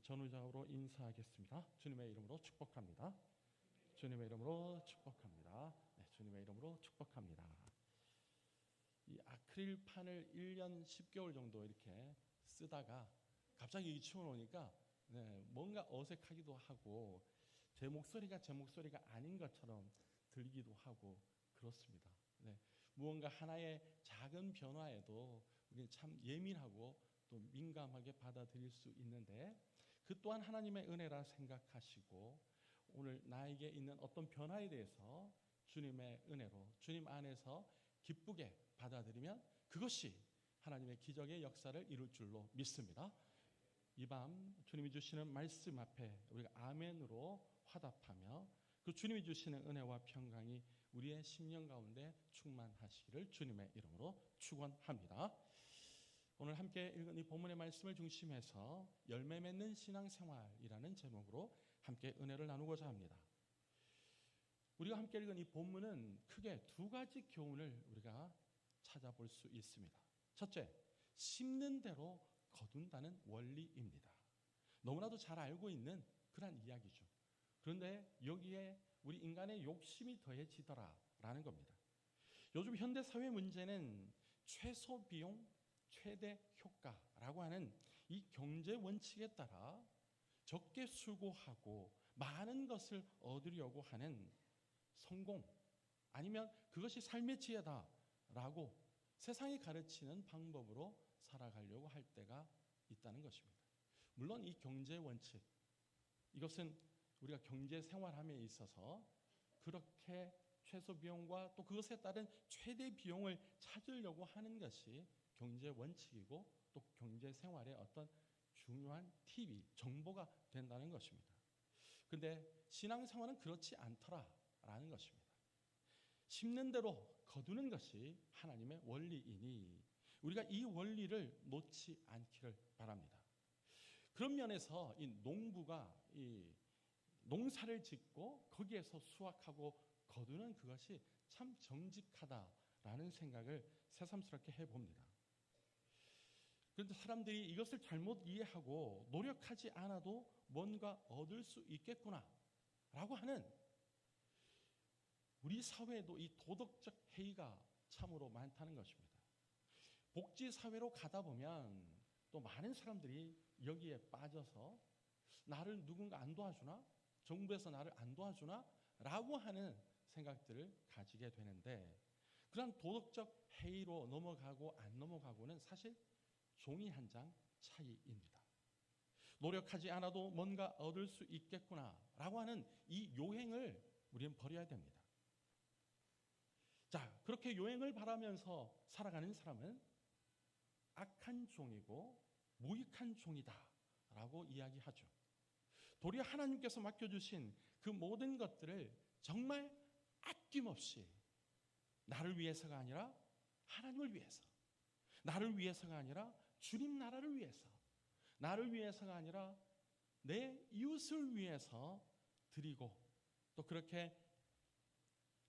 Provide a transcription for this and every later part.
전후적으로 인사하겠습니다. 주님의 이름으로 축복합니다. 주님의 이름으로 축복합니다. 네, 주님의 이름으로 축복합니다. 이 아크릴판을 1년 10개월 정도 이렇게 쓰다가 갑자기 이 춤을 오니까 뭔가 어색하기도 하고 제 목소리가 아닌 것처럼 들리기도 하고 그렇습니다. 무언가 하나의 작은 변화에도 우리는 참 예민하고 또 민감하게 받아들일 수 있는데 그 또한 하나님의 은혜라 생각하시고 오늘 나에게 있는 어떤 변화에 대해서 주님의 은혜로 주님 안에서 기쁘게 받아들이면 그것이 하나님의 기적의 역사를 이룰 줄로 믿습니다. 이 밤 주님이 주시는 말씀 앞에 우리가 아멘으로 화답하며 그 주님이 주시는 은혜와 평강이 우리의 심령 가운데 충만하시기를 주님의 이름으로 축원합니다. 오늘 함께 읽은 이 본문의 말씀을 중심해서 열매 맺는 신앙생활이라는 제목으로 함께 은혜를 나누고자 합니다. 우리가 함께 읽은 이 본문은 크게 두 가지 교훈을 우리가 찾아볼 수 있습니다. 첫째, 심는 대로 거둔다는 원리입니다. 너무나도 잘 알고 있는 그런 이야기죠. 그런데 여기에 우리 인간의 욕심이 더해지더라라는 겁니다. 요즘 현대 사회 문제는 최소 비용, 최대 효과라고 하는 이 경제 원칙에 따라 적게 수고하고 많은 것을 얻으려고 하는 성공 아니면 그것이 삶의 지혜다라고 세상이 가르치는 방법으로 살아가려고 할 때가 있다는 것입니다. 물론 이 경제 원칙 이것은 우리가 경제 생활함에 있어서 그렇게 최소 비용과 또 그것에 따른 최대 비용을 찾으려고 하는 것이 경제 원칙이고 또 경제 생활의 어떤 중요한 팁이 정보가 된다는 것입니다. 그런데 신앙생활은 그렇지 않더라라는 것입니다. 심는 대로 거두는 것이 하나님의 원리이니 우리가 이 원리를 놓지 않기를 바랍니다. 그런 면에서 이 농부가 이 농사를 짓고 거기에서 수확하고 거두는 그것이 참 정직하다라는 생각을 새삼스럽게 해봅니다. 그런데 사람들이 이것을 잘못 이해하고 노력하지 않아도 뭔가 얻을 수 있겠구나라고 하는 우리 사회에도 이 도덕적 해이가 참으로 많다는 것입니다. 복지사회로 가다 보면 또 많은 사람들이 여기에 빠져서 나를 누군가 안 도와주나? 정부에서 나를 안 도와주나? 라고 하는 생각들을 가지게 되는데 그런 도덕적 해이로 넘어가고 안 넘어가고는 사실 종이 한 장 차이입니다. 노력하지 않아도 뭔가 얻을 수 있겠구나라고 하는 이 요행을 우리는 버려야 됩니다. 자, 그렇게 요행을 바라면서 살아가는 사람은 악한 종이고 무익한 종이다라고 이야기하죠. 도리어 하나님께서 맡겨주신 그 모든 것들을 정말 아낌없이 나를 위해서가 아니라 하나님을 위해서, 나를 위해서가 아니라 주님 나라를 위해서, 나를 위해서가 아니라 내 이웃을 위해서 드리고 또 그렇게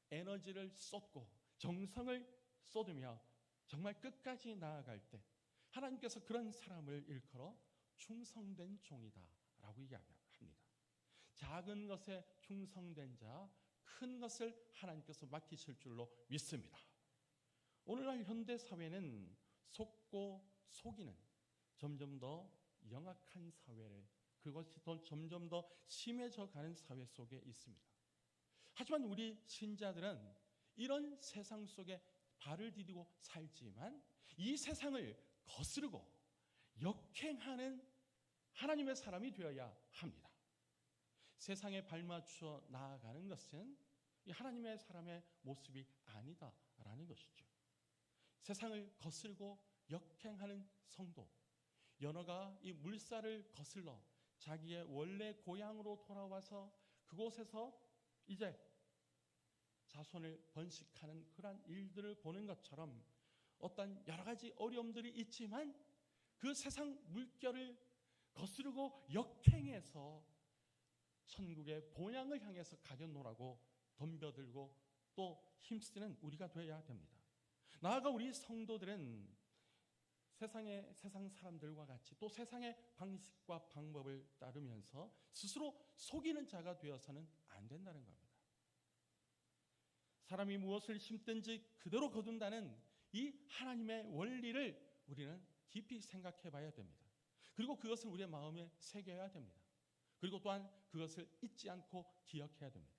에너지를 쏟고 정성을 쏟으며 정말 끝까지 나아갈 때 하나님께서 그런 사람을 일컬어 충성된 종이다라고 이야기합니다. 작은 것에 충성된 자, 큰 것을 하나님께서 맡기실 줄로 믿습니다. 오늘날 현대 사회는 속고 속이는 점점 더 영악한 사회를 그것이 더 점점 더 심해져 가는 사회 속에 있습니다. 하지만 우리 신자들은 이런 세상 속에 발을 디디고 살지만 이 세상을 거스르고 역행하는 하나님의 사람이 되어야 합니다. 세상에 발맞추어 나아가는 것은 하나님의 사람의 모습이 아니다라는 것이죠. 세상을 거스르고 역행하는 성도, 연어가 이 물살을 거슬러 자기의 원래 고향으로 돌아와서 그곳에서 이제 자손을 번식하는 그런 일들을 보는 것처럼 어떤 여러 가지 어려움들이 있지만 그 세상 물결을 거스르고 역행해서 천국의 본향을 향해서 가견노라고 덤벼들고 또 힘쓰는 우리가 되어야 됩니다. 나아가 우리 성도들은 세상 사람들과 같이 또 세상의 방식과 방법을 따르면서 스스로 속이는 자가 되어서는 안 된다는 겁니다. 사람이 무엇을 심든지 그대로 거둔다는 이 하나님의 원리를 우리는 깊이 생각해 봐야 됩니다. 그리고 그것을 우리의 마음에 새겨야 됩니다. 그리고 또한 그것을 잊지 않고 기억해야 됩니다.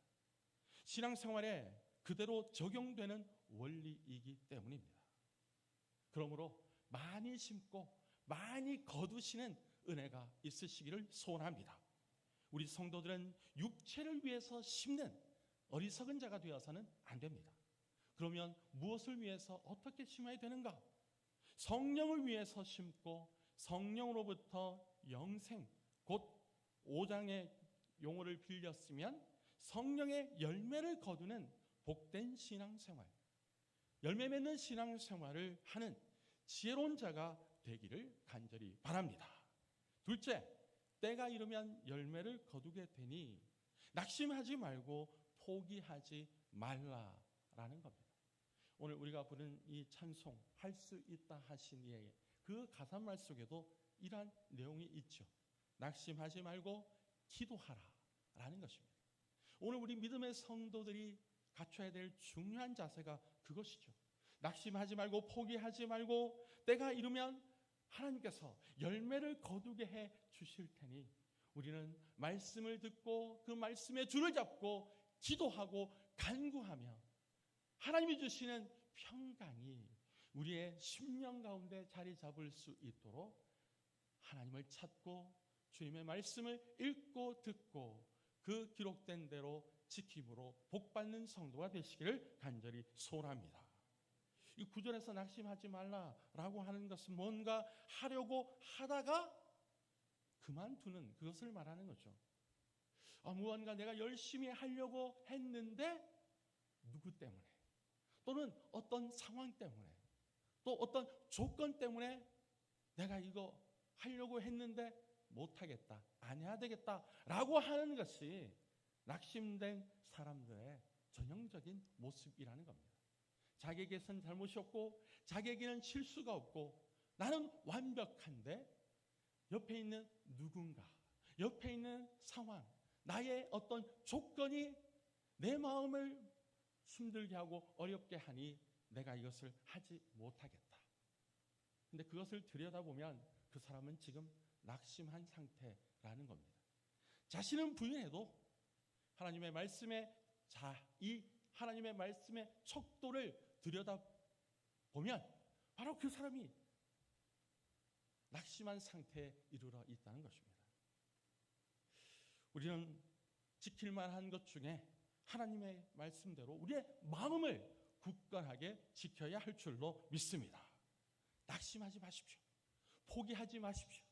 신앙생활에 그대로 적용되는 원리이기 때문입니다. 그러므로 많이 심고 많이 거두시는 은혜가 있으시기를 소원합니다. 우리 성도들은 육체를 위해서 심는 어리석은 자가 되어서는 안 됩니다. 그러면 무엇을 위해서 어떻게 심어야 되는가? 성령을 위해서 심고 성령으로부터 영생, 곧 5장의 용어를 빌렸으면 성령의 열매를 거두는 복된 신앙생활, 열매 맺는 신앙생활을 하는 지혜로운 자가 되기를 간절히 바랍니다. 둘째, 때가 이르면 열매를 거두게 되니 낙심하지 말고 포기하지 말라라는 겁니다. 오늘 우리가 부른 이 찬송 할 수 있다 하시니에 그 가사말 속에도 이러한 내용이 있죠. 낙심하지 말고 기도하라라는 것입니다. 오늘 우리 믿음의 성도들이 갖춰야 될 중요한 자세가 그것이죠. 낙심하지 말고 포기하지 말고 때가 이르면 하나님께서 열매를 거두게 해 주실 테니 우리는 말씀을 듣고 그 말씀의 줄을 잡고 기도하고 간구하며 하나님이 주시는 평강이 우리의 심령 가운데 자리 잡을 수 있도록 하나님을 찾고 주님의 말씀을 읽고 듣고 그 기록된 대로 지킴으로 복받는 성도가 되시기를 간절히 소원합니다. 이 구절에서 낙심하지 말라라고 하는 것은 뭔가 하려고 하다가 그만두는 그것을 말하는 거죠. 무언가 내가 열심히 하려고 했는데 누구 때문에 또는 어떤 상황 때문에 또 어떤 조건 때문에 내가 이거 하려고 했는데 못하겠다, 안 해야 되겠다라고 하는 것이 낙심된 사람들의 전형적인 모습이라는 겁니다. 자기에게선 잘못이 없고 자기에게는 실수가 없고 나는 완벽한데 옆에 있는 누군가, 옆에 있는 상황, 나의 어떤 조건이 내 마음을 힘들게 하고 어렵게 하니 내가 이것을 하지 못하겠다. 근데 그것을 들여다보면 그 사람은 지금 낙심한 상태라는 겁니다. 자신은 부인해도 하나님의 말씀에 이 하나님의 말씀의 척도를 들여다보면 바로 그 사람이 낙심한 상태에 이르러 있다는 것입니다. 우리는 지킬 만한 것 중에 하나님의 말씀대로 우리의 마음을 굳건하게 지켜야 할 줄로 믿습니다. 낙심하지 마십시오. 포기하지 마십시오.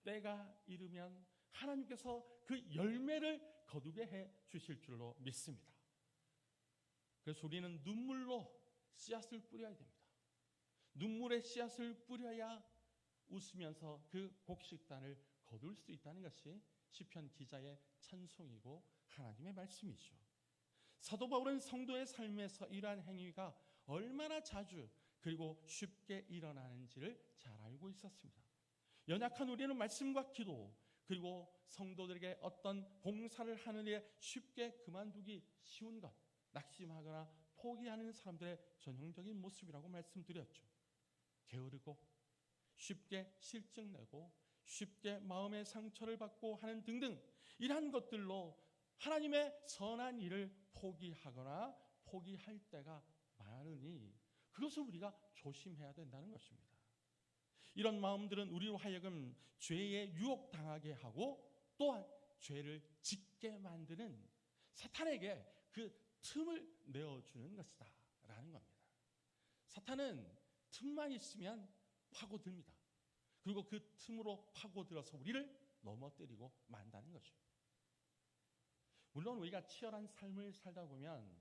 때가 이르면 하나님께서 그 열매를 거두게 해 주실 줄로 믿습니다. 그래서 우리는 눈물로 씨앗을 뿌려야 됩니다. 눈물의 씨앗을 뿌려야 웃으면서 그 곡식단을 거둘 수 있다는 것이 시편 기자의 찬송이고 하나님의 말씀이죠. 사도 바울은 성도의 삶에서 이러한 행위가 얼마나 자주 그리고 쉽게 일어나는지를 잘 알고 있었습니다. 연약한 우리는 말씀과 기도 그리고 성도들에게 어떤 봉사를 하는 일에 쉽게 그만두기 쉬운 것, 낙심하거나 포기하는 사람들의 전형적인 모습이라고 말씀드렸죠. 게으르고 쉽게 실증내고 쉽게 마음의 상처를 받고 하는 등등 이러한 것들로 하나님의 선한 일을 포기하거나 포기할 때가 많으니 그것을 우리가 조심해야 된다는 것입니다. 이런 마음들은 우리로 하여금 죄에 유혹당하게 하고 또한 죄를 짓게 만드는 사탄에게 그 틈을 내어주는 것이다 라는 겁니다. 사탄은 틈만 있으면 파고듭니다. 그리고 그 틈으로 파고들어서 우리를 넘어뜨리고 만다는 거죠. 물론 우리가 치열한 삶을 살다 보면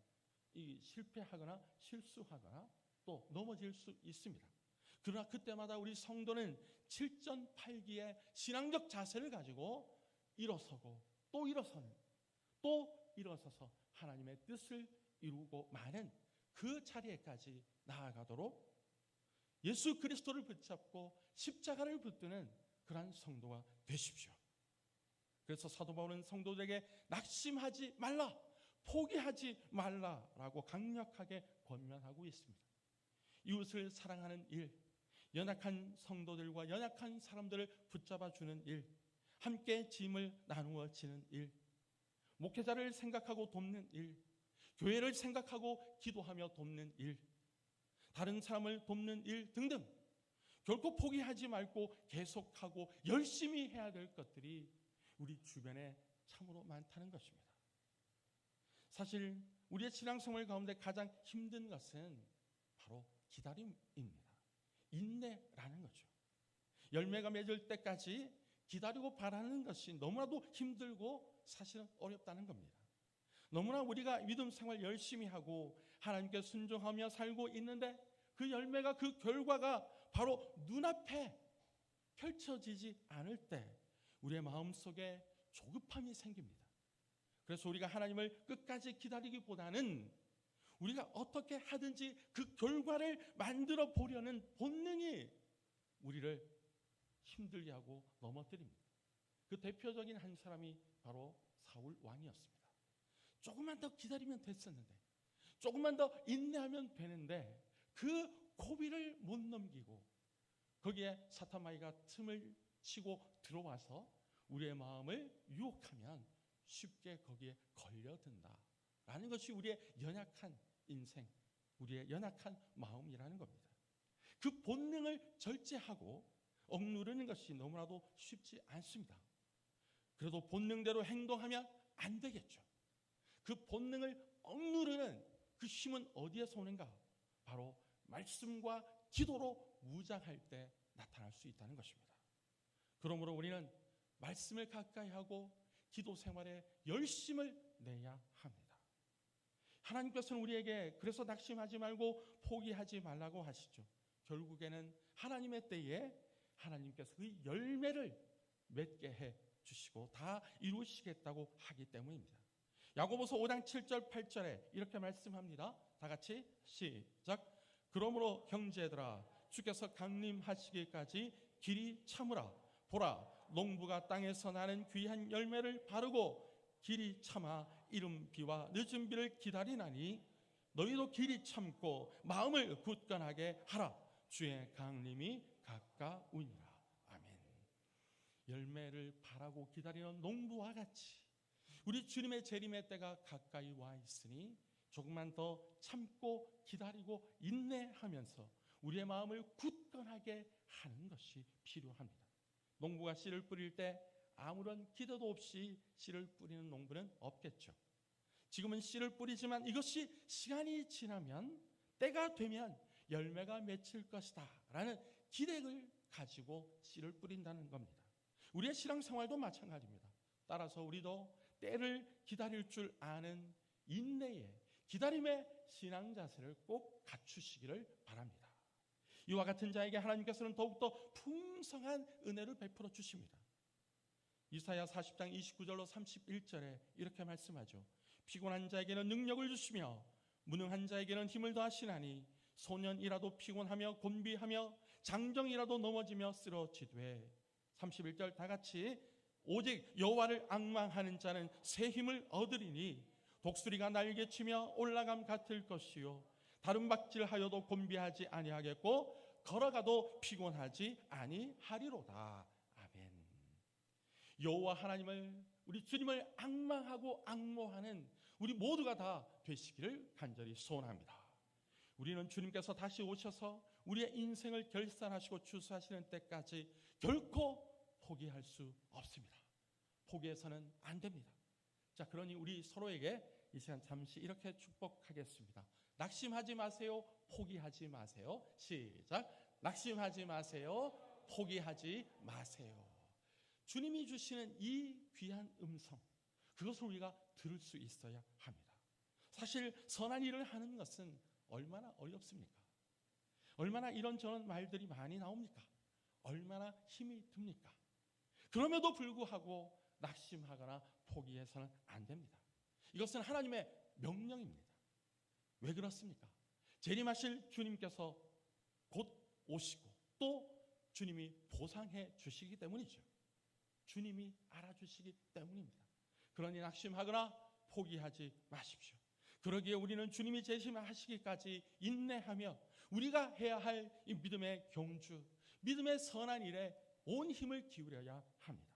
이 실패하거나 실수하거나 또 넘어질 수 있습니다. 그러나 그때마다 우리 성도는 7전8기의 신앙적 자세를 가지고 일어서고 또 일어서는 또 일어서서 하나님의 뜻을 이루고 마는 그 자리에까지 나아가도록 예수 그리스도를 붙잡고 십자가를 붙드는 그러한 성도가 되십시오. 그래서 사도 바울은 성도들에게 낙심하지 말라, 포기하지 말라라고 강력하게 권면하고 있습니다. 이웃을 사랑하는 일, 연약한 성도들과 연약한 사람들을 붙잡아주는 일, 함께 짐을 나누어 지는 일, 목회자를 생각하고 돕는 일, 교회를 생각하고 기도하며 돕는 일, 다른 사람을 돕는 일 등등 결코 포기하지 말고 계속하고 열심히 해야 될 것들이 우리 주변에 참으로 많다는 것입니다. 사실 우리의 신앙생활 가운데 가장 힘든 것은 바로 기다림입니다. 인내라는 거죠. 열매가 맺을 때까지 기다리고 바라는 것이 너무나도 힘들고 사실은 어렵다는 겁니다. 너무나 우리가 믿음 생활 열심히 하고 하나님께 순종하며 살고 있는데 그 열매가, 그 결과가 바로 눈앞에 펼쳐지지 않을 때 우리의 마음속에 조급함이 생깁니다. 그래서 우리가 하나님을 끝까지 기다리기보다는 우리가 어떻게 하든지 그 결과를 만들어 보려는 본능이 우리를 힘들게 하고 넘어뜨립니다. 그 대표적인 한 사람이 바로 사울 왕이었습니다. 조금만 더 기다리면 됐었는데, 조금만 더 인내하면 되는데 그 고비를 못 넘기고 거기에 사탄마귀가 틈을 치고 들어와서 우리의 마음을 유혹하면 쉽게 거기에 걸려든다라는 것이 우리의 연약한 인생, 우리의 연약한 마음이라는 겁니다. 그 본능을 절제하고 억누르는 것이 너무나도 쉽지 않습니다. 그래도 본능대로 행동하면 안 되겠죠. 그 본능을 억누르는 그 힘은 어디에서 오는가? 바로 말씀과 기도로 무장할 때 나타날 수 있다는 것입니다. 그러므로 우리는 말씀을 가까이 하고 기도 생활에 열심을 내야 합니다. 하나님께서는 우리에게 그래서 낙심하지 말고 포기하지 말라고 하시죠. 결국에는 하나님의 때에 하나님께서 그 열매를 맺게 해 주시고 다 이루시겠다고 하기 때문입니다. 야고보서 5장 7절 8절에 이렇게 말씀합니다. 다 같이 시작. 그러므로 형제들아, 주께서 강림하시기까지 길이 참으라. 보라, 농부가 땅에서 나는 귀한 열매를 바르고 길이 참아 이른 비와 늦은 비를 기다리나니 너희도 길이 참고 마음을 굳건하게 하라. 주의 강림이 가까우니라. 아멘. 열매를 바라고 기다리는 농부와 같이 우리 주님의 재림의 때가 가까이 와 있으니 조금만 더 참고 기다리고 인내하면서 우리의 마음을 굳건하게 하는 것이 필요합니다. 농부가 씨를 뿌릴 때 아무런 기대도 없이 씨를 뿌리는 농부는 없겠죠. 지금은 씨를 뿌리지만 이것이 시간이 지나면, 때가 되면 열매가 맺힐 것이다 라는 기대를 가지고 씨를 뿌린다는 겁니다. 우리의 신앙생활도 마찬가지입니다. 따라서 우리도 때를 기다릴 줄 아는 인내의, 기다림의 신앙 자세를 꼭 갖추시기를 바랍니다. 이와 같은 자에게 하나님께서는 더욱더 풍성한 은혜를 베풀어 주십니다. 이사야 40장 29절로 31절에 이렇게 말씀하죠. 피곤한 자에게는 능력을 주시며 무능한 자에게는 힘을 더하시나니 소년이라도 피곤하며 곤비하며 장정이라도 넘어지며 쓰러지되. 31절 다 같이 오직 여호와를 앙망하는 자는 새 힘을 얻으리니 독수리가 날개치며 올라감 같을 것이요 다른 박질하여도 곤비하지 아니하겠고 걸어가도 피곤하지 아니하리로다. 아멘. 여호와 하나님을, 우리 주님을 앙망하고 앙모하는 우리 모두가 다 되시기를 간절히 소원합니다. 우리는 주님께서 다시 오셔서 우리의 인생을 결산하시고 추수하시는 때까지 결코 포기할 수 없습니다. 포기해서는 안 됩니다. 자, 그러니 우리 서로에게 이 시간 잠시 이렇게 축복하겠습니다. 낙심하지 마세요. 포기하지 마세요. 시작. 낙심하지 마세요. 포기하지 마세요. 주님이 주시는 이 귀한 음성, 그것을 우리가 들을 수 있어야 합니다. 사실 선한 일을 하는 것은 얼마나 어렵습니까? 얼마나 이런저런 말들이 많이 나옵니까? 얼마나 힘이 듭니까? 그럼에도 불구하고 낙심하거나 포기해서는 안 됩니다. 이것은 하나님의 명령입니다. 왜 그렇습니까? 재림하실 주님께서 곧 오시고 또 주님이 보상해 주시기 때문이죠. 주님이 알아주시기 때문입니다. 그러니 낙심하거나 포기하지 마십시오. 그러기에 우리는 주님이 제시하시기까지 인내하며 우리가 해야 할 이 믿음의 경주, 믿음의 선한 일에 온 힘을 기울여야 합니다.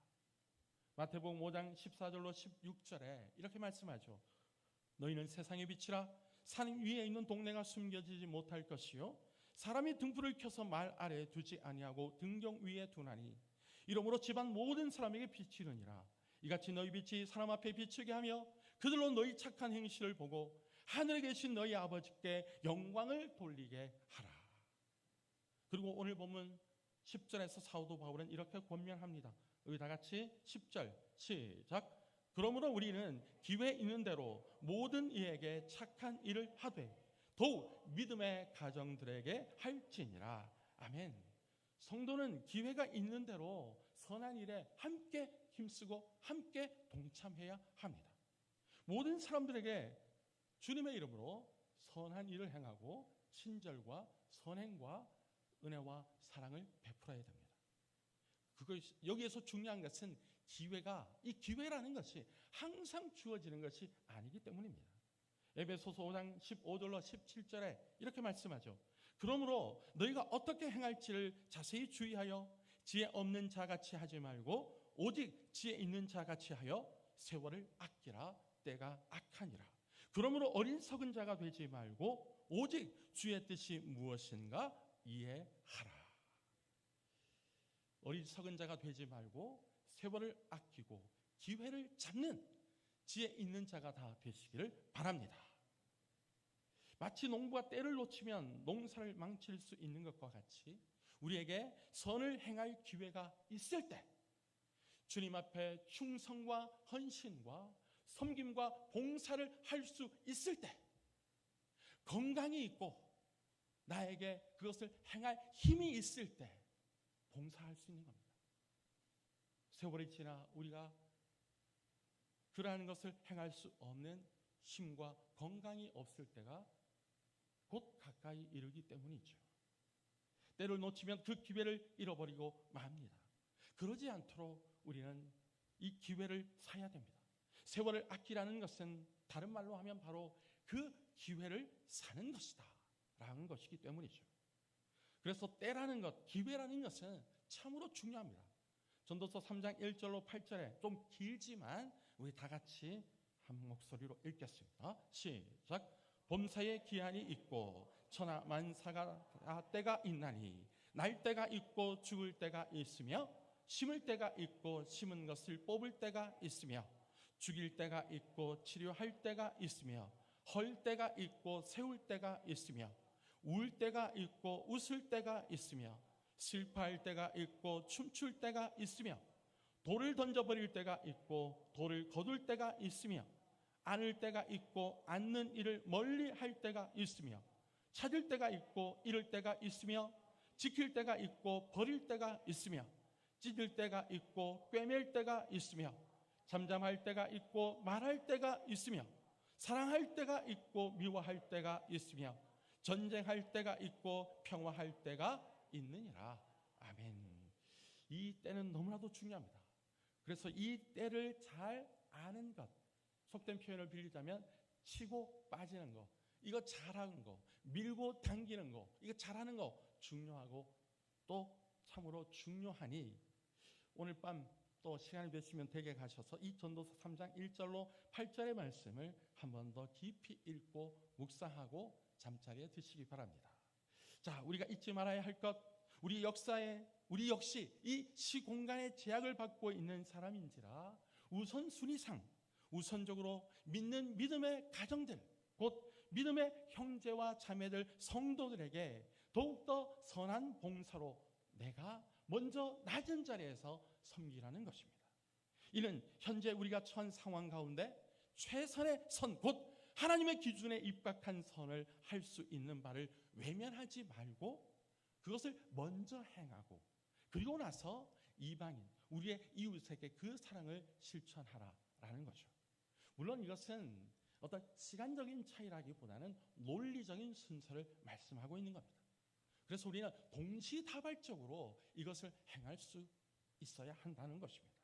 마태복음 5장 14절로 16절에 이렇게 말씀하죠. 너희는 세상의 빛이라. 산 위에 있는 동네가 숨겨지지 못할 것이요 사람이 등불을 켜서 말 아래에 두지 아니하고 등경 위에 두나니 이러므로 집안 모든 사람에게 비치느니라. 이같이 너희 빛이 사람 앞에 비추게 하며 그들로 너희 착한 행실을 보고 하늘에 계신 너희 아버지께 영광을 돌리게 하라. 그리고 오늘 보면 10절에서 사도 바울은 이렇게 권면합니다. 우리 다 같이 10절 시작. 그러므로 우리는 기회 있는 대로 모든 이에게 착한 일을 하되 더욱 믿음의 가정들에게 할지니라. 아멘. 성도는 기회가 있는 대로 선한 일에 함께 힘쓰고 함께 동참해야 합니다. 모든 사람들에게 주님의 이름으로 선한 일을 행하고 친절과 선행과 은혜와 사랑을 베풀어야 됩니다. 여기에서 중요한 것은 이 기회라는 것이 항상 주어지는 것이 아니기 때문입니다. 에베소서 5장 15절로 17절에 이렇게 말씀하죠. 그러므로 너희가 어떻게 행할지를 자세히 주의하여 지혜 없는 자같이 하지 말고 오직 지혜 있는 자같이 하여 세월을 아끼라. 때가 악하니라. 그러므로 어리석은 자가 되지 말고 오직 주의 뜻이 무엇인가 이해하라. 어리석은 자가 되지 말고 세월을 아끼고 기회를 잡는 지혜 있는 자가 다 되시기를 바랍니다. 마치 농부가 때를 놓치면 농사를 망칠 수 있는 것과 같이 우리에게 선을 행할 기회가 있을 때 주님 앞에 충성과 헌신과 섬김과 봉사를 할 수 있을 때 건강이 있고 나에게 그것을 행할 힘이 있을 때 봉사할 수 있는 겁니다. 세월이 지나 우리가 그러한 것을 행할 수 없는 힘과 건강이 없을 때가 곧 가까이 이르기 때문이죠. 때를 놓치면 그 기회를 잃어버리고 맙니다. 그러지 않도록 우리는 이 기회를 사야 됩니다. 세월을 아끼라는 것은 다른 말로 하면 바로 그 기회를 사는 것이다 라는 것이기 때문이죠. 그래서 때라는 것, 기회라는 것은 참으로 중요합니다. 전도서 3장 1절로 8절에 좀 길지만 우리 다 같이 한 목소리로 읽겠습니다. 시작. 봄사에 기한이 있고 천하 만사가 때가 있나니 날 때가 있고 죽을 때가 있으며 심을 때가 있고 심은 것을 뽑을 때가 있으며 죽일 때가 있고 치료할 때가 있으며 헐 때가 있고 세울 때가 있으며 울 때가 있고 웃을 때가 있으며 슬퍼할 때가 있고 춤출 때가 있으며 돌을 던져버릴 때가 있고 돌을 거둘 때가 있으며 안을 때가 있고 앉는 일을 멀리 할 때가 있으며 찾을 때가 있고 잃을 때가 있으며 지킬 때가 있고 버릴 때가 있으며 찢을 때가 있고 꿰맬 때가 있으며 잠잠할 때가 있고 말할 때가 있으며 사랑할 때가 있고 미워할 때가 있으며 전쟁할 때가 있고 평화할 때가 있느니라. 아멘. 이 때는 너무나도 중요합니다. 그래서 이 때를 잘 아는 것, 속된 표현을 빌리자면 치고 빠지는 거, 이거 잘하는 거, 밀고 당기는 거, 이거 잘하는 거 중요하고 또 참으로 중요하니 오늘 밤 또 시간이 되시면 댁에 가셔서 이 전도서 3장 1절로 8절의 말씀을 한 번 더 깊이 읽고 묵상하고 잠자리에 드시기 바랍니다. 자, 우리가 잊지 말아야 할 것, 우리 역시 이 시공간의 제약을 받고 있는 사람인지라 우선순위상 우선적으로 믿는 믿음의 가정들, 곧 믿음의 형제와 자매들, 성도들에게 더욱더 선한 봉사로 내가 먼저 낮은 자리에서 섬기라는 것입니다. 이는 현재 우리가 처한 상황 가운데 최선의 선, 곧 하나님의 기준에 입각한 선을 할 수 있는 바를 외면하지 말고 그것을 먼저 행하고 그리고 나서 이방인, 우리의 이웃에게 그 사랑을 실천하라라는 거죠. 물론 이것은 어떤 시간적인 차이라기보다는 논리적인 순서를 말씀하고 있는 겁니다. 그래서 우리는 동시다발적으로 이것을 행할 수 있어야 한다는 것입니다.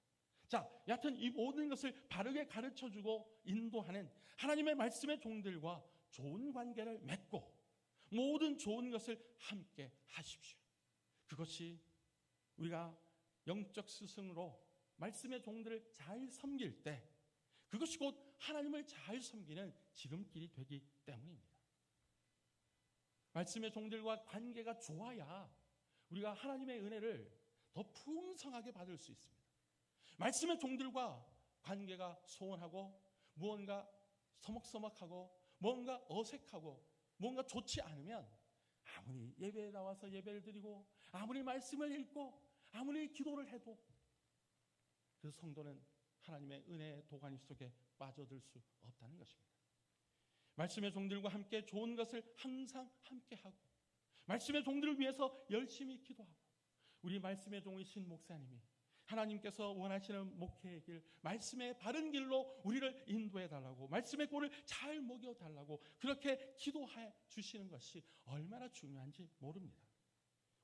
자, 여하튼 이 모든 것을 바르게 가르쳐주고 인도하는 하나님의 말씀의 종들과 좋은 관계를 맺고 모든 좋은 것을 함께 하십시오. 그것이 우리가 영적 스승으로 말씀의 종들을 잘 섬길 때 그것이 곧 하나님을 잘 섬기는 지름길이 되기 때문입니다. 말씀의 종들과 관계가 좋아야 우리가 하나님의 은혜를 더 풍성하게 받을 수 있습니다. 말씀의 종들과 관계가 소원하고 무언가 서먹서먹하고 뭔가 어색하고 뭔가 좋지 않으면 아무리 예배에 나와서 예배를 드리고 아무리 말씀을 읽고 아무리 기도를 해도 그 성도는 하나님의 은혜의 도가니 속에 빠져들 수 없다는 것입니다. 말씀의 종들과 함께 좋은 것을 항상 함께하고 말씀의 종들을 위해서 열심히 기도하고 우리 말씀의 종이신 목사님이 하나님께서 원하시는 목회의 길, 말씀의 바른 길로 우리를 인도해 달라고 말씀의 꼴을 잘 먹여 달라고 그렇게 기도해 주시는 것이 얼마나 중요한지 모릅니다.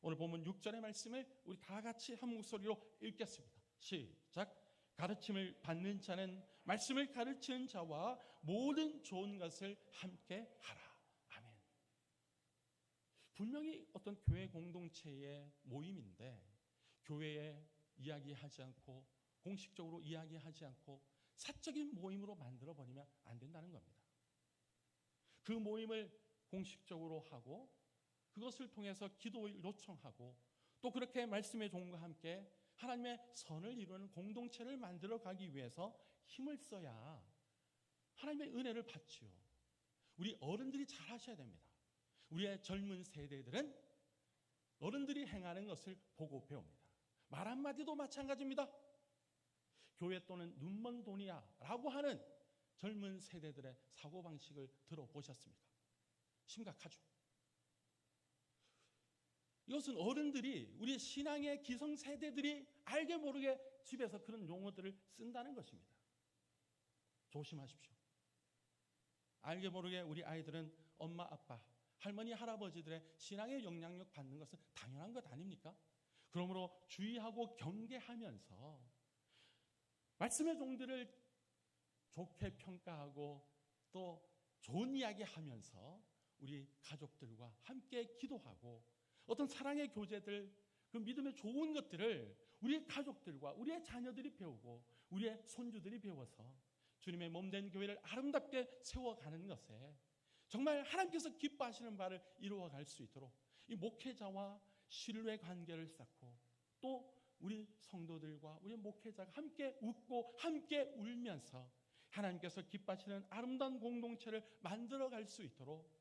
오늘 본문 6절의 말씀을 우리 다 같이 한 목소리로 읽겠습니다. 시작. 가르침을 받는 자는 말씀을 가르치는 자와 모든 좋은 것을 함께 하라. 아멘. 분명히 어떤 교회 공동체의 모임인데 교회에 이야기하지 않고 공식적으로 이야기하지 않고 사적인 모임으로 만들어버리면 안 된다는 겁니다. 그 모임을 공식적으로 하고 그것을 통해서 기도를 요청하고 또 그렇게 말씀의 종과 함께 하나님의 선을 이루는 공동체를 만들어 가기 위해서 힘을 써야 하나님의 은혜를 받지요. 우리 어른들이 잘 하셔야 됩니다. 우리의 젊은 세대들은 어른들이 행하는 것을 보고 배웁니다. 말 한마디도 마찬가지입니다. 교회 또는 눈먼 돈이야 라고 하는 젊은 세대들의 사고방식을 들어보셨습니까? 심각하죠. 이것은 어른들이 우리 신앙의 기성세대들이 알게 모르게 집에서 그런 용어들을 쓴다는 것입니다. 조심하십시오. 알게 모르게 우리 아이들은 엄마 아빠 할머니 할아버지들의 신앙의 영향력 받는 것은 당연한 것 아닙니까? 그러므로 주의하고 경계하면서 말씀의 종들을 좋게 평가하고 또 좋은 이야기하면서 우리 가족들과 함께 기도하고 어떤 사랑의 교제들 그 믿음의 좋은 것들을 우리 가족들과 우리의 자녀들이 배우고 우리의 손주들이 배워서 주님의 몸된 교회를 아름답게 세워가는 것에 정말 하나님께서 기뻐하시는 바를 이루어갈 수 있도록 이 목회자와 신뢰 관계를 쌓고 또 우리 성도들과 우리 목회자가 함께 웃고 함께 울면서 하나님께서 기뻐하시는 아름다운 공동체를 만들어갈 수 있도록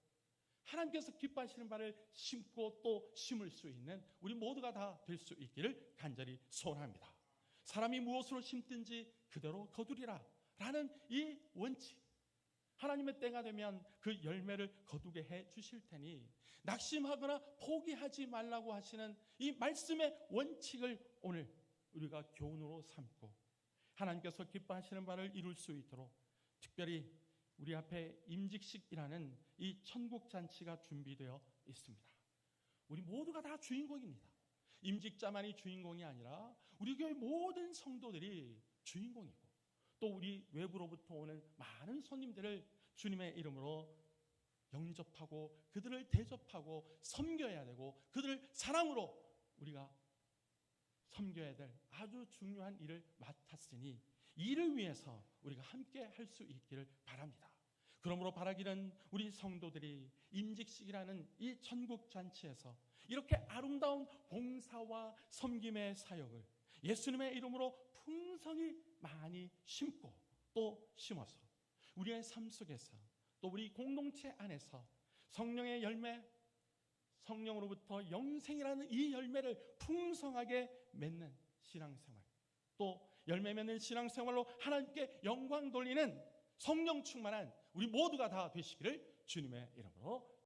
하나님께서 기뻐하시는 바를 심고 또 심을 수 있는 우리 모두가 다 될 수 있기를 간절히 소원합니다. 사람이 무엇으로 심든지 그대로 거두리라 라는 이 원칙, 하나님의 때가 되면 그 열매를 거두게 해 주실 테니 낙심하거나 포기하지 말라고 하시는 이 말씀의 원칙을 오늘 우리가 교훈으로 삼고 하나님께서 기뻐하시는 바를 이룰 수 있도록 특별히 우리 앞에 임직식이라는 이 천국 잔치가 준비되어 있습니다. 우리 모두가 다 주인공입니다. 임직자만이 주인공이 아니라 우리 교회 모든 성도들이 주인공이고 또 우리 외부로부터 오는 많은 손님들을 주님의 이름으로 영접하고 그들을 대접하고 섬겨야 되고 그들을 사랑으로 우리가 섬겨야 될 아주 중요한 일을 맡았으니 이를 위해서 우리가 함께 할 수 있기를 바랍니다. 그러므로 바라기는 우리 성도들이 임직식이라는 이 천국 잔치에서 이렇게 아름다운 봉사와 섬김의 사역을 예수님의 이름으로 풍성히 많이 심고 또 심어서 우리의 삶 속에서 또 우리 공동체 안에서 성령의 열매, 성령으로부터 영생이라는 이 열매를 풍성하게 맺는 신앙생활, 또 열매 맺는 신앙생활로 하나님께 영광 돌리는 성령 충만한 우리 모두가 다 되시기를 주님의 이름으로